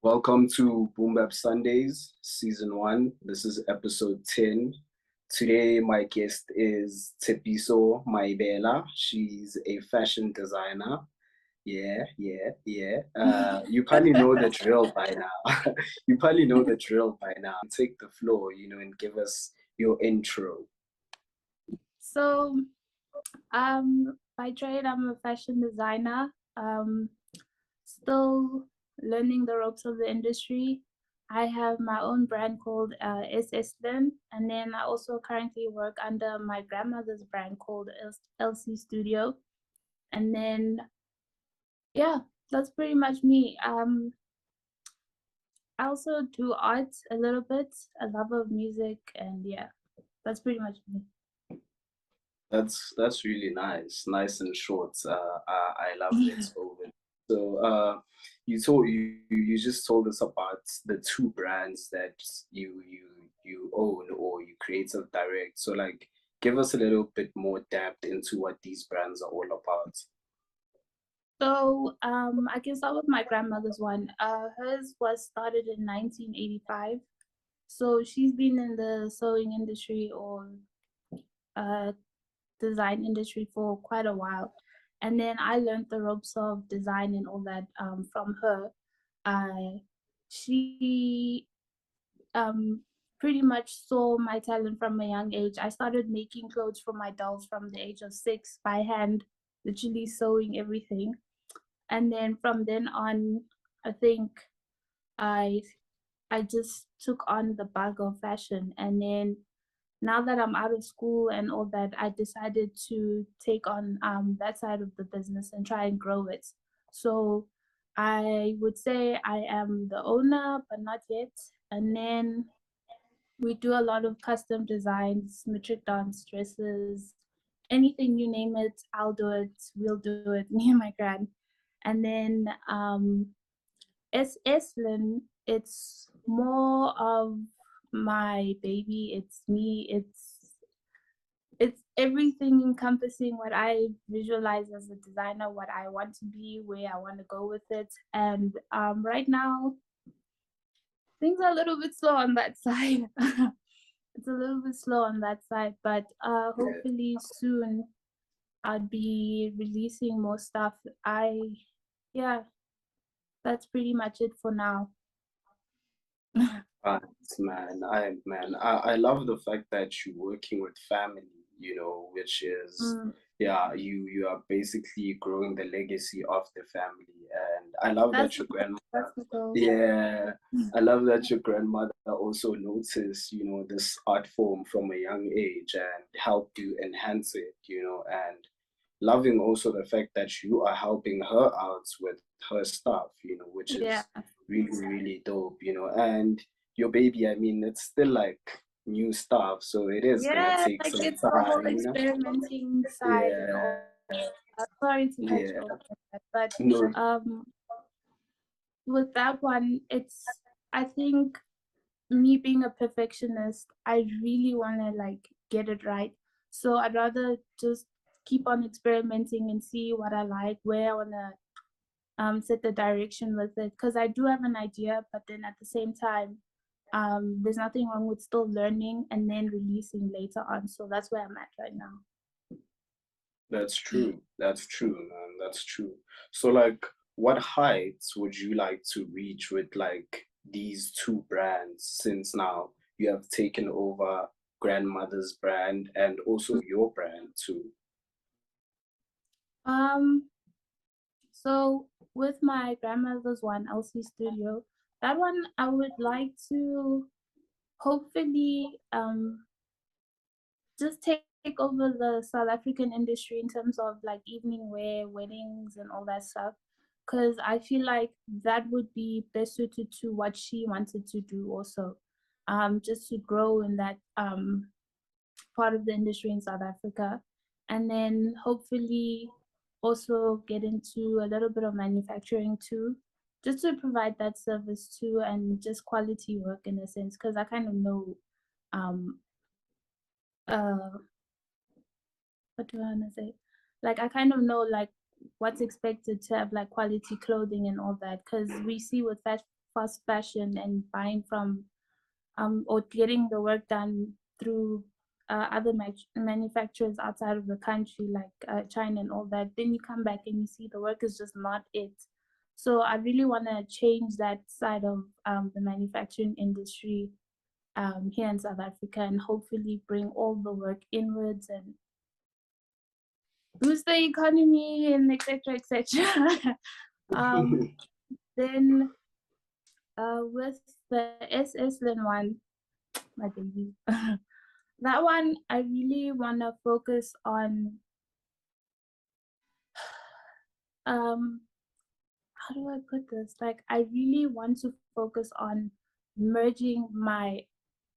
Welcome to Boom-Bap Sundays, Season 1. This is episode 10. Today, my guest is Tshepi Maibela. She's a fashion designer. Yeah. You probably know the drill by now. You probably know the drill by now. Take the floor, and give us your intro. So, by trade, I'm a fashion designer. Still learning the ropes of the industry. I have my own brand called SS Lin, and then I also currently work under my grandmother's brand called LC Studio. And then, yeah, that's pretty much me. I also do art a little bit, a love of music, and yeah, that's pretty much me. That's really nice and short. I love it over. So you just told us about the two brands that you own or you creative direct. So like give us a little bit more depth into what these brands are all about. So I can start with my grandmother's one. Hers was started in 1985. So she's been in the sewing industry or uh, design industry for quite a while. And then I learned the ropes of design and all that from her. She um, pretty much saw my talent from a young age. I started making clothes for my dolls from the age of 6 by hand, literally sewing everything. And then from then on, I think I I just took on the bug of fashion. And then now that I'm out of school and all that, I decided to take on that side of the business and try and grow it. So I would say I am the owner, but not yet. And then we do a lot of custom designs, metric dance dresses, anything you name it, I'll do it. We'll do it, me and my grand. And then Eslin, it's more of my baby. It's me. It's everything encompassing what I visualize as a designer, what I want to be, where I want to go with it. And right now, things are a little bit slow on that side. It's a little bit slow on that side, but Yeah. hopefully soon I'll be releasing more stuff. Yeah, that's pretty much it for now. Right, I love the fact that you're working with family, which is Mm, you are basically growing the legacy of the family. And I love that's that your grandmother, that's the goal. yeah, I love that your grandmother also noticed, this art form from a young age and helped you enhance it, and loving also the fact that you are helping her out with her stuff, which Yeah, is really dope, and your baby, I mean, it's still like new stuff, so it is gonna yeah, take like some it's the whole time. experimenting side and Yeah, all. Sorry to cut you yeah. off, with that, but No, um, with that one, it's I think me being a perfectionist, I really want to like get it right. So I'd rather just keep on experimenting and see what I like, where I want to set the direction with it. Because I do have an idea, but then at the same time, there's nothing wrong with still learning and then releasing later on. So that's where I'm at right now. that's true. That's true, man. That's true. So, like, what heights would you like to reach with like these two brands since now you have taken over grandmother's brand and also your brand too? Um, so with my grandmother's one, LC Studio, that one I would like to hopefully just take over the South African industry in terms of like evening wear, weddings, and all that stuff. Because I feel like that would be best suited to what she wanted to do also, just to grow in that part of the industry in South Africa. And then hopefully also get into a little bit of manufacturing too, just to provide that service too and just quality work in a sense, because I kind of know um, uh, what do I want to say? Like I kind of know like what's expected to have like quality clothing and all that because we see with fast fashion and buying from or getting the work done through other manufacturers outside of the country, like China and all that, then you come back and you see the work is just not it. So I really want to change that side of the manufacturing industry here in South Africa, and hopefully bring all the work inwards and boost the economy and etc. etc. Then with the SS Lin one, my baby. That one, I really want to focus on, how do I put this? Like, I really want to focus on merging my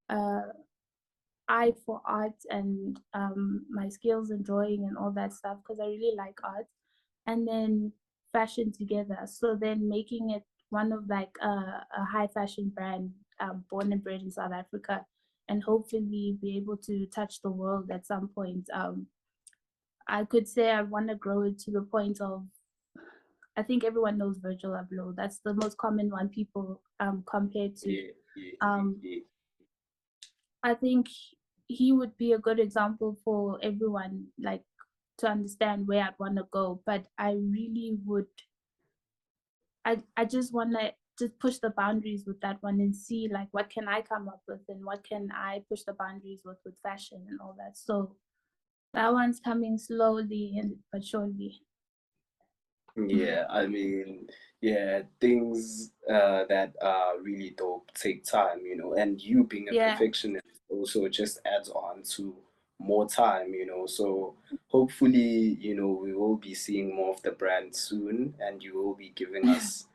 eye for art and my skills in drawing and all that stuff, because I really like art, and then fashion together. So then making it one of like a high fashion brand, born and bred in South Africa, and hopefully be able to touch the world at some point. I could say I want to grow it to the point of, I think everyone knows Virgil Abloh. That's the most common one people compare to. I think he would be a good example for everyone, like, to understand where I'd want to go. But I really would, I just want to just push the boundaries with that one and see like what can I come up with and what can I push the boundaries with fashion and all that. So that one's coming slowly and but surely. Yeah, I mean, yeah, things that are really dope take time, you know, and you being a Yeah. perfectionist also just adds on to more time, you know. So hopefully, you know, we will be seeing more of the brand soon, and you will be giving us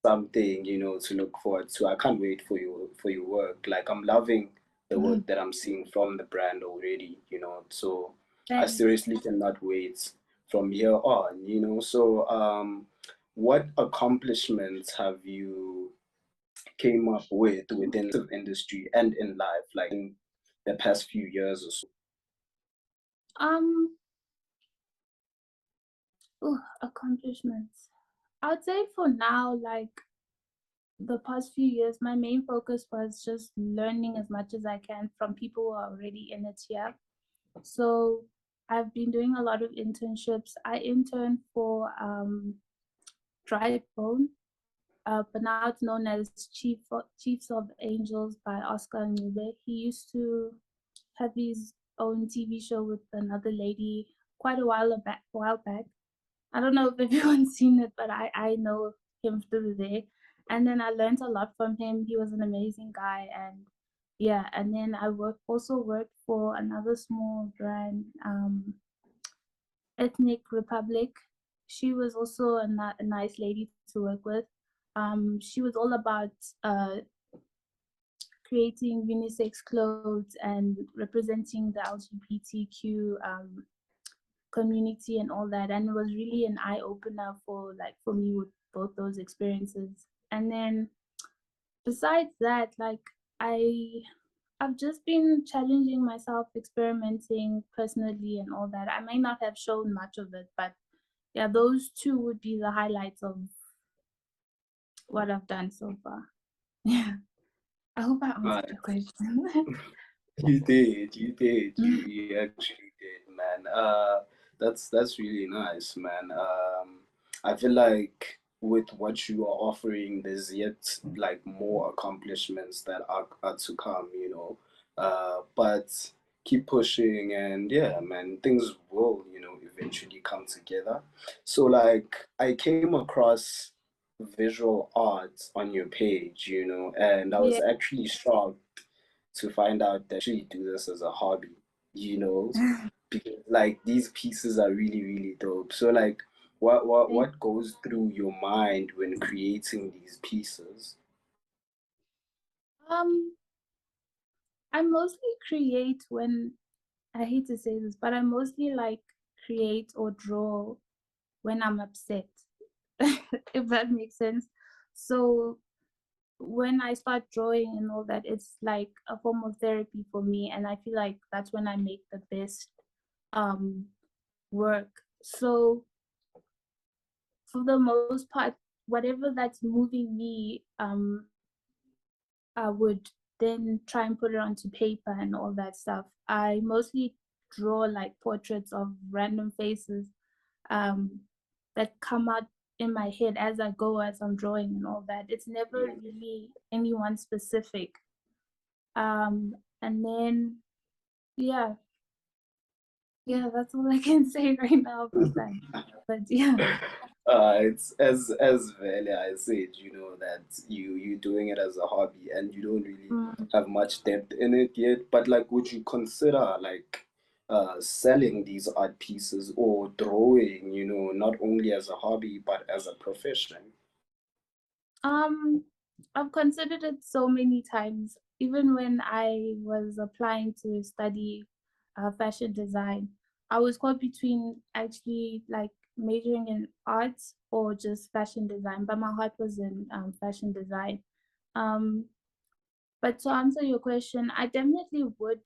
something, you know, to look forward to. I can't wait for your work. Like I'm loving the work that I'm seeing from the brand already, you know. So I Thanks. seriously cannot wait from here on, you know. So what accomplishments have you came up with within the industry and in life, like in the past few years or so? Um, Accomplishments. I would say for now, like the past few years, my main focus was just learning as much as I can from people who are already in it here. So I've been doing a lot of internships. I interned for Dry Bone, but now it's known as Chiefs of Angels by Oscar Ncube. He used to have his own TV show with another lady quite a while back. I don't know if everyone's seen it, but I know him through there. And then I learned a lot from him. He was an amazing guy, and yeah. And then I also worked for another small brand, Ethnic Republic. She was also a nice lady to work with. She was all about creating unisex clothes and representing the LGBTQ community and all that, and it was really an eye opener for me with both those experiences. And then besides that, like I've just been challenging myself, experimenting personally and all that. I may not have shown much of it, but yeah, those two would be the highlights of what I've done so far. Yeah, I hope I answered your question. You actually did, man. That's really nice, man. I feel like with what you are offering, there's yet like more accomplishments that are to come, you know. But keep pushing, and yeah, man, things will, you know, eventually come together. So like, I came across visual art on your page, you know, and I was Yeah, actually shocked to find out that you do this as a hobby, you know, because like these pieces are really, really dope. So like what goes through your mind when creating these pieces? um, I mostly create when, I hate to say this, but I mostly like create or draw when I'm upset, if that makes sense. So when I start drawing and all that, it's like a form of therapy for me, and I feel like that's when I make the best um, work. So for the most part, whatever that's moving me I would then try and put it onto paper and all that stuff. I mostly draw like portraits of random faces um, that come out in my head as I go, as I'm drawing and all that. It's never really anyone specific. And then, yeah, yeah, that's all I can say right now about that. But yeah. It's as Vele I said, that you doing it as a hobby and you don't really Mm. have much depth in it yet. But like, would you consider like selling these art pieces or drawing, not only as a hobby but as a profession? Um, I've considered it so many times. Even when I was applying to study fashion design, I was caught between actually like majoring in arts or just fashion design, but my heart was in fashion design. Um, but to answer your question, I definitely would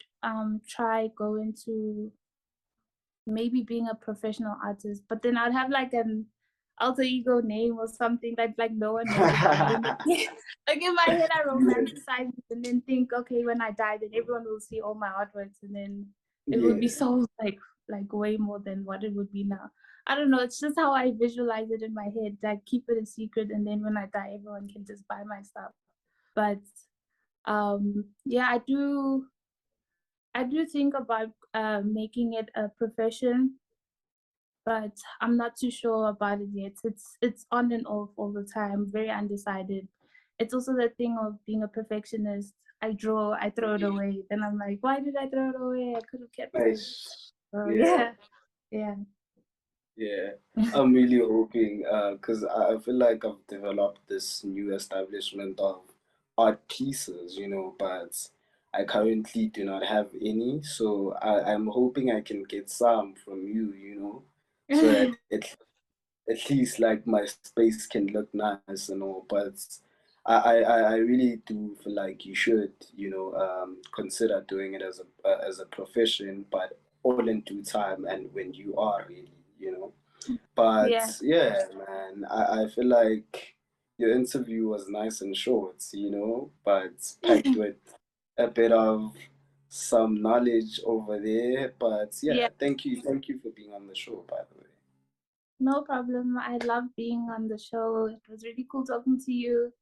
try go into maybe being a professional artist, but then I'd have like an alter ego name or something that like no one knows about me. Like in my head, I Yeah, romanticize it and then think, okay, when I die, then everyone will see all my artworks, and then it would be yeah. sold like way more than what it would be now. I don't know. It's just how I visualize it in my head. Like keep it a secret, and then when I die, everyone can just buy my stuff. But yeah, I do think about making it a profession, but I'm not too sure about it yet. It's on and off all the time, very undecided. It's also the thing of being a perfectionist. I draw, I throw it away. Then I'm like, why did I throw it away? I could have kept it. Nice. So Yeah. yeah, yeah. Yeah, I'm really hoping because I feel like I've developed this new establishment of art pieces, but I currently do not have any. So I'm hoping I can get some from you, so that at least like my space can look nice and all. But I really do feel like you should, consider doing it as a profession, but all in due time and when you are ready, But Yeah. yeah, man, I feel like your interview was nice and short, but packed with a bit of some knowledge over there. But Yeah, yeah, thank you for being on the show, by the way. no problem. I love being on the show. It was really cool talking to you.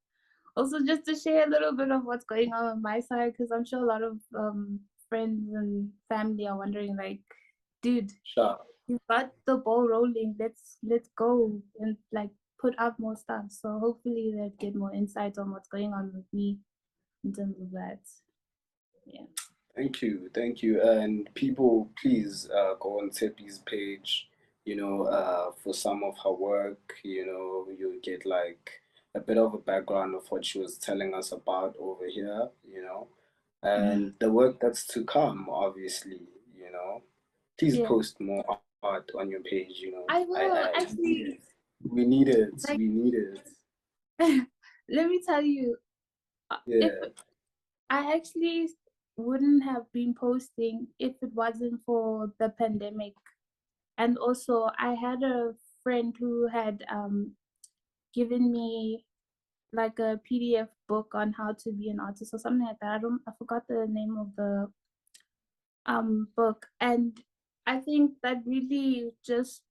Also, just to share a little bit of what's going on my side, because I'm sure a lot of friends and family are wondering, like, dude, Sure. you got the ball rolling. Let's go and like put up more stuff. So hopefully they'll get more insight on what's going on with me in terms of that. Yeah. Thank you. And people, please go on Tshepi's page, for some of her work, you'll get like a bit of a background of what she was telling us about over here, and the work that's to come, obviously, you know. Please Yeah. post more art on your page, I I, will I need actually it. We need it. like We need it. let me tell you, if Yeah. I actually wouldn't have been posting if it wasn't for the pandemic. And also I had a friend who had given me like a PDF book on how to be an artist or something like that. I forgot the name of the book. And I think that really just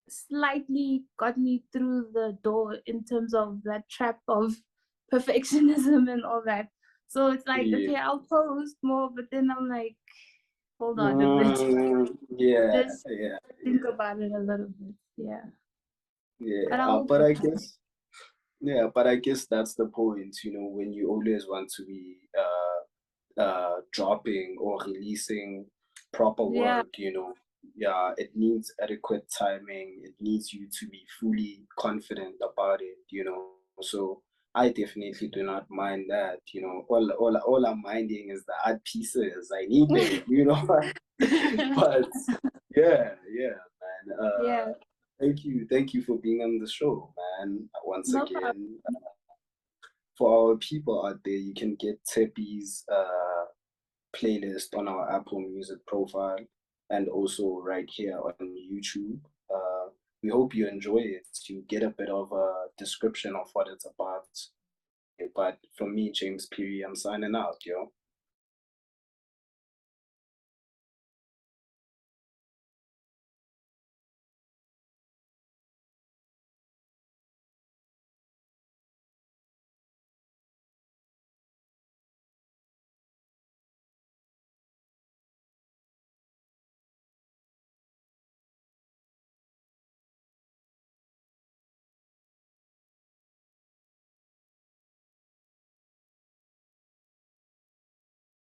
slightly got me through the door in terms of that trap of perfectionism and all that. So it's like, Yeah. okay, I'll post more, but then I'm like, hold on a bit. Yeah, Just yeah, think about it a little bit. Yeah. yeah. But I'll But get I there. guess, yeah, but I guess that's the point, when you always want to be dropping or releasing proper Yeah. work, yeah, it needs adequate timing. It needs you to be fully confident about it, So I definitely do not mind that, all I'm minding is the art pieces. I need them, But yeah, yeah, man. Yeah. Thank you for being on the show, man. Once No problem. again, for our people out there, you can get Tshepi's playlist on our Apple Music profile and also right here on YouTube. We hope you enjoy it. You get a bit of a description of what it's about. But for me, James Peary, I'm signing out, yo.